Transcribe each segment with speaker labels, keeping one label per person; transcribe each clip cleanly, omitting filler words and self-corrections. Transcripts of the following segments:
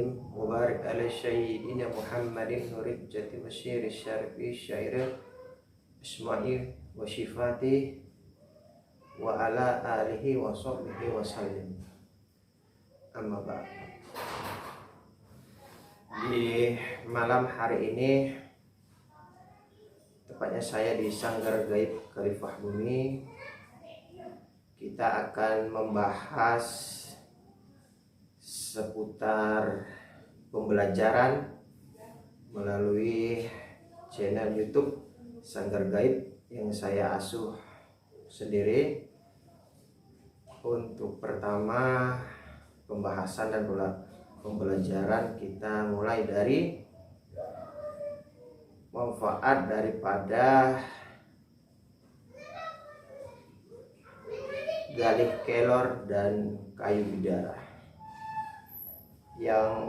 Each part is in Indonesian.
Speaker 1: وسلم وبارك على سيدنا محمد نور الجد بشير الشرف الشعر اسمائه وصفاته وعلى آله وصحبه وسلم. Amma ba'd. Di malam hari ini, tepatnya saya di Sanggar Gaib Khalifah Bumi, kita akan membahas seputar pembelajaran melalui channel YouTube Sanggar Gaib yang saya asuh sendiri. Untuk pertama, pembahasan dan pembelajaran kita mulai dari manfaat daripada galih kelor dan kayu bidara, yang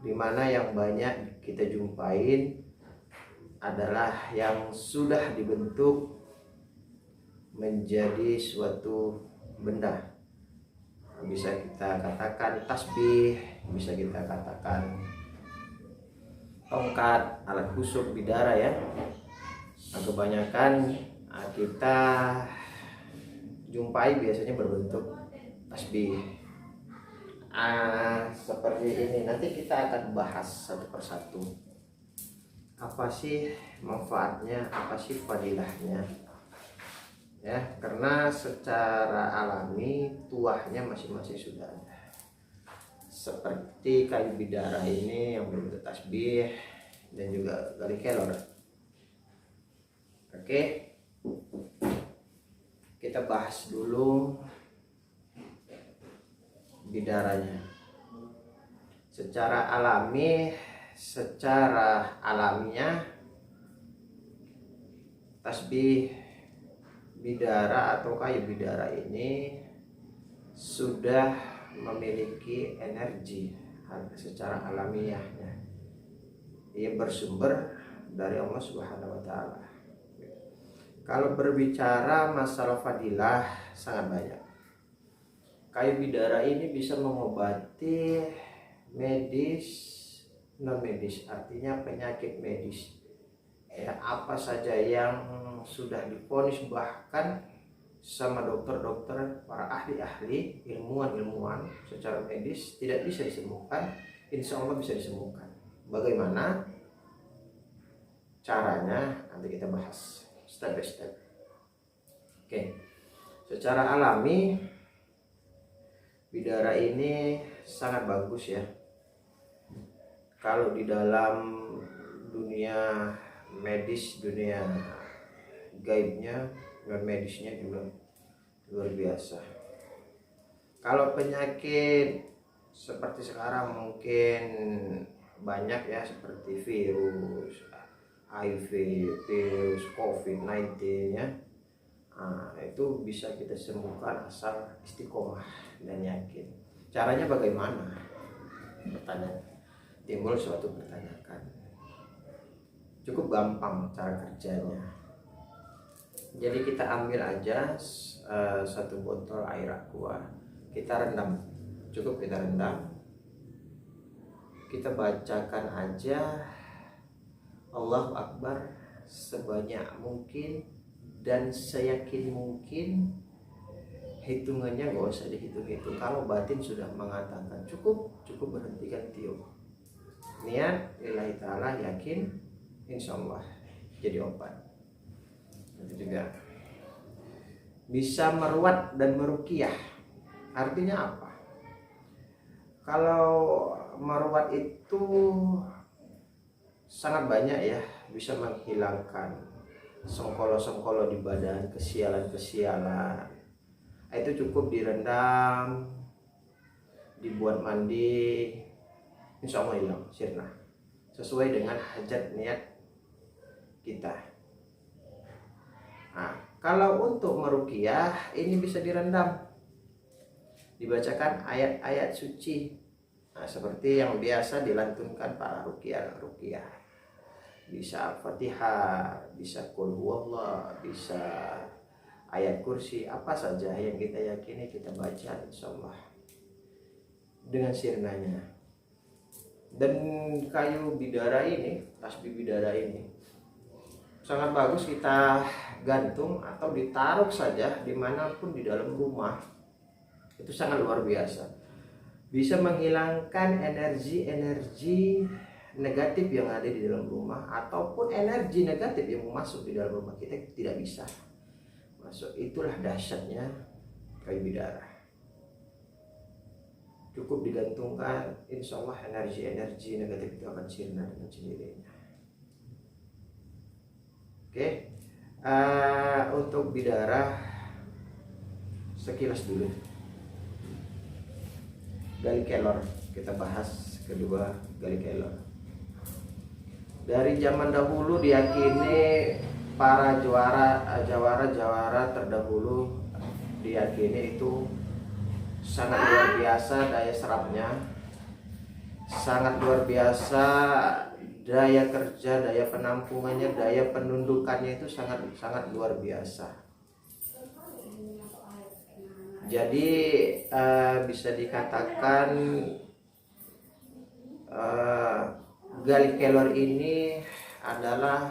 Speaker 1: dimana yang banyak kita jumpain adalah yang sudah dibentuk menjadi suatu benda. Bisa kita katakan tasbih, bisa kita katakan tongkat, alat khusuk bidara ya. Nah, kebanyakan kita jumpai biasanya berbentuk tasbih. Seperti ini. Nanti kita akan bahas satu persatu. Apa sih manfaatnya, apa sih fadilahnya? Ya, karena secara alami tuahnya masing-masing sudah ada. Seperti kayu bidara ini yang berbentuk tasbih dan juga galih kelor. Oke, kita bahas dulu bidaranya. Secara alamiah tasbih bidara atau kayu bidara ini sudah memiliki energi secara alamiahnya. Ia bersumber dari Allah Subhanahu wa Ta'ala. Kalau berbicara masalah fadilah, sangat banyak. Kayu bidara ini bisa mengobati medis, non medis, artinya penyakit medis. Ya, apa saja yang sudah divonis bahkan sama dokter-dokter, para ahli-ahli, ilmuwan-ilmuwan secara medis tidak bisa disembuhkan, insya Allah bisa disembuhkan. Bagaimana caranya? Nanti kita bahas step by step. Oke, secara alami bidara ini sangat bagus ya. Kalau di dalam dunia medis, dunia gaibnya, non medisnya juga luar biasa. Kalau penyakit seperti sekarang mungkin banyak ya, seperti virus HIV, virus COVID-19 ya. Itu bisa kita sembuhkan asal istiqomah dan yakin. Caranya bagaimana? Timbul suatu pertanyaan. Cukup gampang cara kerjanya. Jadi kita ambil aja satu botol air aqua, kita rendam, cukup kita rendam, kita bacakan aja Allahu Akbar sebanyak mungkin dan seyakin mungkin. Hitungannya gak usah dihitung-hitung. Kalau batin sudah mengatakan cukup berhentikan tiup. Niat lillahi ta'ala, yakin, insya Allah jadi obat. Itu juga bisa meruat dan meruqyah. Artinya apa? Kalau meruat itu sangat banyak ya, bisa menghilangkan sengkolo-sengkolo di badan, kesialan-kesialan. Itu cukup direndam, dibuat mandi, insya Allah hilang sirna, sesuai dengan hajat niat kita. Nah, kalau untuk meruqyah ini bisa direndam, dibacakan ayat-ayat suci. Nah, seperti yang biasa dilantunkan para ruqyah. Bisa Al-Fatihah, bisa Qul Huwallah, bisa ayat kursi, apa saja yang kita yakini kita baca insyaallah dengan sirnanya. Dan kayu bidara ini, tasbih bidara ini sangat bagus kita gantung atau ditaruh saja dimanapun di dalam rumah. Itu sangat luar biasa, bisa menghilangkan energi-energi negatif yang ada di dalam rumah, ataupun energi negatif yang masuk di dalam rumah kita tidak bisa masuk. Itulah dahsyatnya kayu bidara. Cukup digantungkan, insya Allah energi-energi negatif itu akan sirna dengan sendirinya. Oke, untuk bidara sekilas dulu. Gali kelor, kita bahas kedua gali kelor. Dari zaman dahulu diyakini para jawara terdahulu diyakini itu sangat luar biasa daya serapnya, sangat luar biasa daya kerja, daya penampungannya, daya penundukannya itu sangat luar biasa. Jadi bisa dikatakan gali kelor ini adalah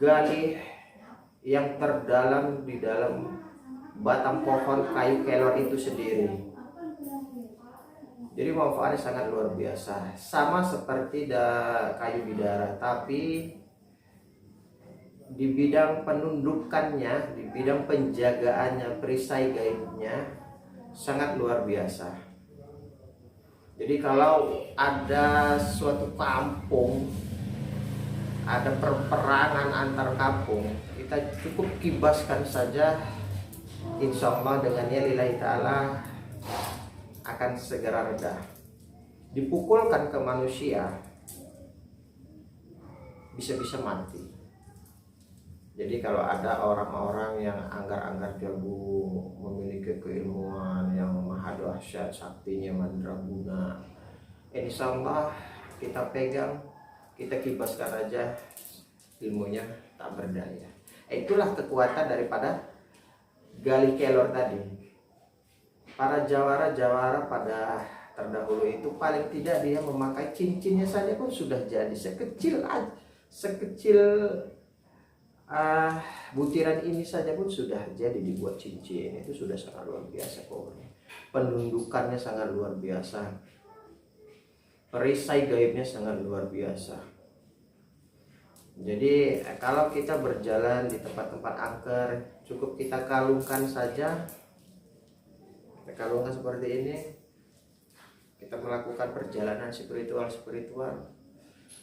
Speaker 1: gali yang terdalam di dalam batang pohon kayu kelor itu sendiri. Jadi manfaatnya sangat luar biasa, sama seperti kayu bidara, tapi di bidang penundukannya, di bidang penjagaannya, perisai gaibnya sangat luar biasa. Jadi kalau ada suatu kampung, ada peperangan antar kampung, kita cukup kibaskan saja, insya Allah dengannya lillahi ta'ala akan segera reda. Dipukulkan ke manusia, bisa-bisa mati. Jadi kalau ada orang-orang yang anggar-anggar jago, memiliki keilmuan yang maha dahsyat, saktinya mandraguna, insya Allah kita pegang, kita kibaskan aja, ilmunya tak berdaya. Itulah kekuatan daripada gali kelor tadi. Para jawara-jawara pada terdahulu itu paling tidak dia memakai cincinnya saja pun sudah jadi sekecil butiran ini saja pun sudah jadi dibuat cincin. Itu sudah sangat luar biasa pokoknya. Penundukannya sangat luar biasa, perisai gaibnya sangat luar biasa. Jadi kalau kita berjalan di tempat-tempat angker, cukup kita kalungkan saja. Kita kalungkan seperti ini, kita melakukan perjalanan spiritual.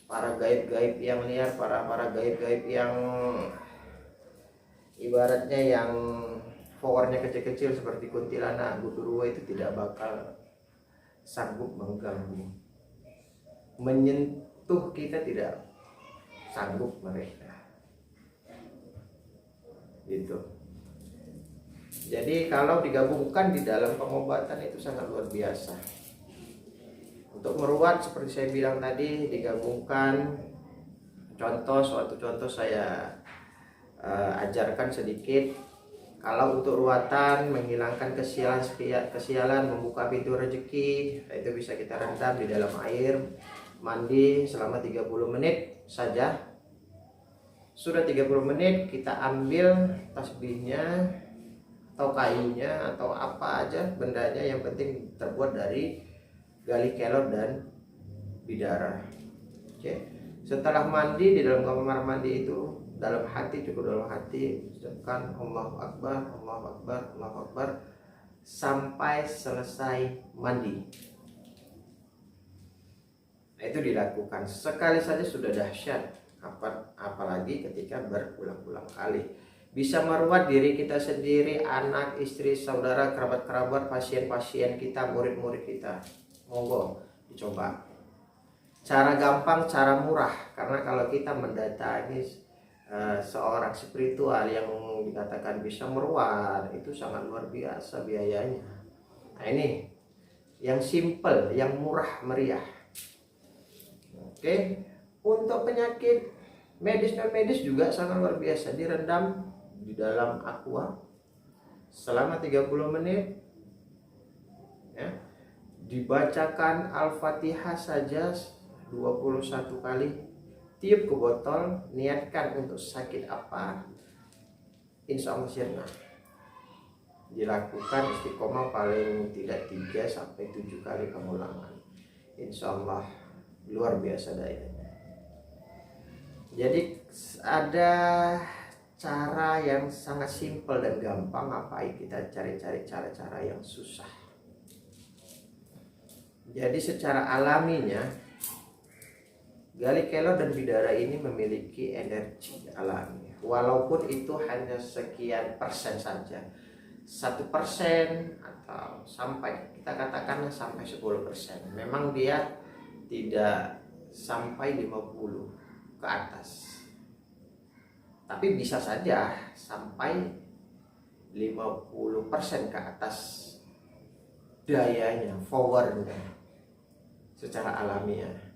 Speaker 1: Para gaib-gaib yang liar, para gaib-gaib yang ibaratnya yang powernya kecil-kecil seperti kuntilanak, gundurwo itu tidak bakal sanggup mengganggu, menyentuh kita, tidak sanggup mereka. Gitu. Jadi kalau digabungkan di dalam pengobatan itu sangat luar biasa. Untuk meruat seperti saya bilang tadi, digabungkan. Suatu contoh saya ajarkan sedikit. Kalau untuk ruatan menghilangkan kesialan, membuka pintu rezeki, itu bisa kita rendam di dalam air, mandi selama 30 menit saja. Sudah 30 menit, kita ambil tasbihnya atau kayunya atau apa aja bendanya, yang penting terbuat dari gali kelor dan bidara. Oke. Setelah mandi di dalam kamar mandi itu, dalam hati, cukup dalam hati ucapkan Allahu Akbar, Allahu Akbar, Allahu Akbar sampai selesai mandi. Nah, itu dilakukan sekali saja sudah dahsyat, apalagi ketika berulang-ulang kali. Bisa meruat diri kita sendiri, anak, istri, saudara, kerabat-kerabat, pasien-pasien kita, murid-murid kita. Monggo dicoba. Cara gampang, cara murah. Karena kalau kita mendatangi seorang spiritual yang dikatakan bisa meruat, itu sangat luar biasa biayanya. Nah, ini yang simple, yang murah meriah. Oke. Untuk penyakit medis dan medis juga sangat luar biasa, direndam di dalam aqua selama 30 menit ya. dibacakan Al-Fatihah saja 21 kali, tiup ke botol, niatkan untuk sakit apa, insya Allah sirna. Dilakukan istiqomah paling tidak 3 sampai 7 kali pengulangan, insya Allah luar biasa dayanya. Jadi ada cara yang sangat simpel dan gampang, ngapain kita cari-cari cara-cara yang susah. Jadi secara alaminya Gali Kelor dan Bidara ini memiliki energi alami, walaupun itu hanya sekian persen saja, 1% atau sampai kita katakanlah sampai 10%. Memang dia tidak sampai 50 ke atas, tapi bisa saja sampai 50% ke atas dayanya, powernya secara alamiah.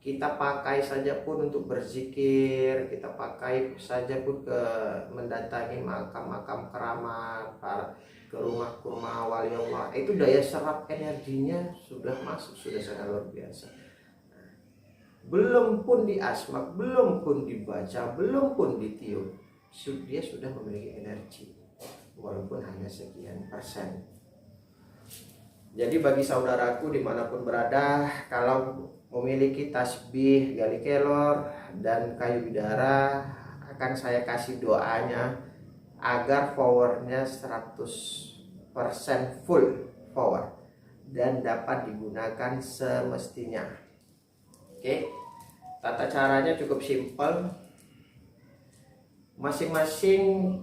Speaker 1: Kita pakai saja pun untuk berzikir, kita pakai saja pun ke mendatangi makam-makam keramat, ke rumah-rumah wali Allah, itu daya serap energinya sudah masuk, sudah sangat luar biasa. Belum pun diasmak, belum pun dibaca, belum pun ditiup, dia sudah memiliki energi, walaupun hanya sekian persen. Jadi bagi saudaraku dimanapun berada, kalau memiliki tasbih Gali Kelor dan kayu bidara, akan saya kasih doanya agar powernya 100% full power dan dapat digunakan semestinya. Oke, tata caranya cukup simpel. Masing-masing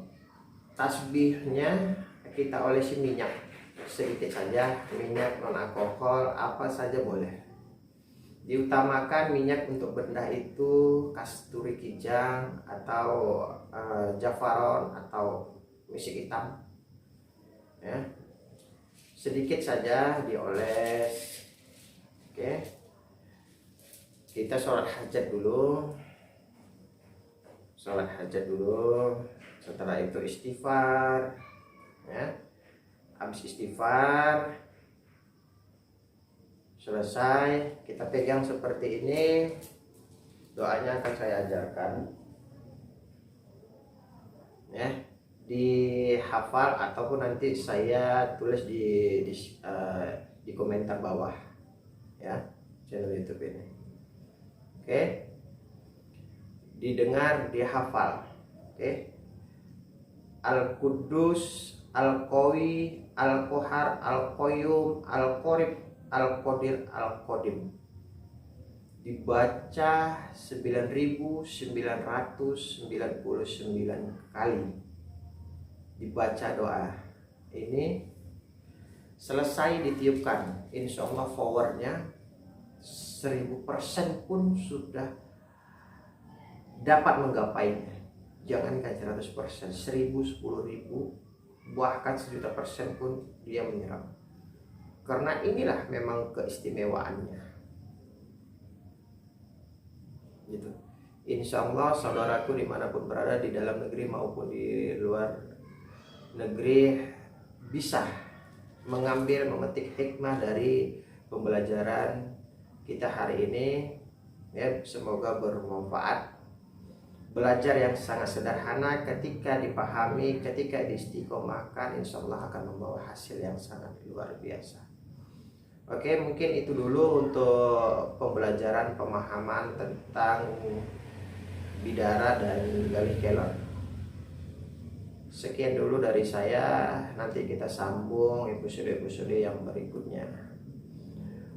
Speaker 1: tasbihnya kita olesi minyak sedikit saja, minyak non alkohol apa saja boleh. Diutamakan minyak untuk bedah itu kasturi kijang atau jafaron atau misik hitam, ya. Sedikit saja dioles. Oke, kita sholat hajat dulu, setelah itu istighfar, ya. Habis istighfar selesai, kita pegang seperti ini, doanya akan saya ajarkan, ya, dihafal ataupun nanti saya tulis di komentar bawah, ya, channel YouTube ini. Oke, didengar, dihafal. Oke, Al-Quddus, Al-Qawi, Al-Qahar, Al-Qayyum, Al-Qarib, Al-Qadir, Al-Qadim. Dibaca 9.999 kali. Dibaca doa ini, selesai ditiupkan, insya Allah powernya 1000% pun sudah dapat menggapainya. Jangankan 100%, 1000, 10.000, bahkan 1.000.000% pun dia menyerap. Karena inilah memang keistimewaannya, gitu. Insya Allah saudaraku dimanapun berada, di dalam negeri maupun di luar negeri, bisa mengambil, memetik hikmah dari pembelajaran kita hari ini, ya. Semoga bermanfaat. Belajar yang sangat sederhana, ketika dipahami, ketika diistiqomahkan, insya Allah akan membawa hasil yang sangat luar biasa. Oke, mungkin itu dulu untuk pembelajaran pemahaman tentang bidara dan Gali Kelor. Sekian dulu dari saya, nanti kita sambung episode-episode yang berikutnya.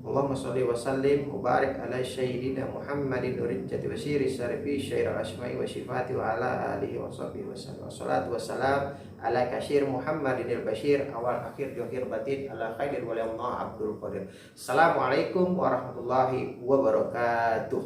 Speaker 1: Allahumma sholli wa sallim wa barik ala sayyidina Muhammadin urijjati wa siri syarifi syair al-asma'i wa sifati wa ala alihi wa sahbihi wa sallam. Wassalatu wassalam ala kasyir Muhammadin al-bashir awal akhir johir batin ala khairir wali Allah Abdul Qadir. Assalamualaikum warahmatullahi wabarakatuh.